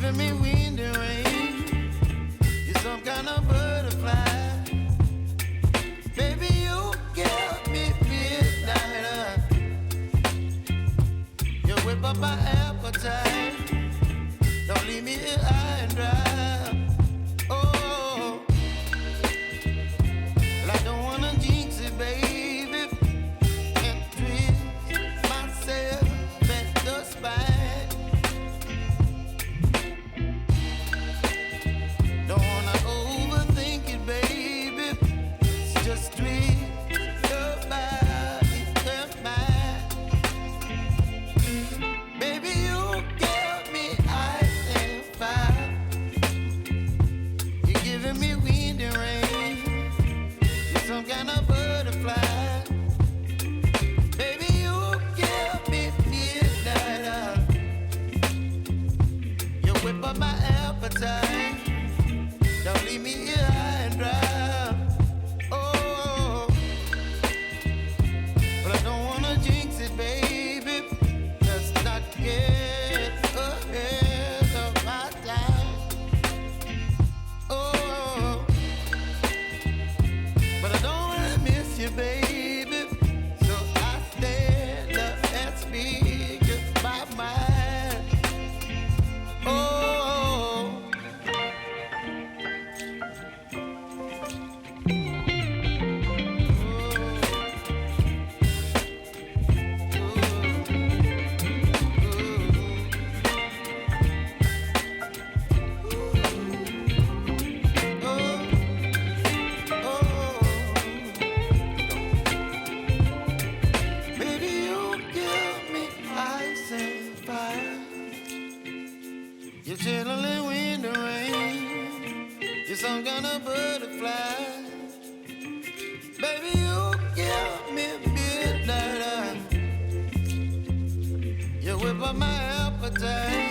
giving me wind and rain. You're some kind of butterfly. Baby, you give me midnight. You whip up my appetite. Don't leave me here high and dry. Oh, well, I don't wanna jinx it, baby, and twist myself at the spine. Don't wanna overthink it, baby. It's just twist your body and mine. Baby, you give me ice and fire. You're giving me wind and rain. You're some kind of butterfly. Baby, you give me midnight. You whip up my appetite. Don't leave me here high and dry. Oh, but I don't wanna jinx it, baby. Let's not get ahead of my time. Oh, but I don't wanna miss you, baby. So I stand up and speak my mind. Oh. Baby, you give me ice and fire. You're chilling wind and rain. You're some kind of butterfly. Baby, you give me midnight. You whip up my appetite.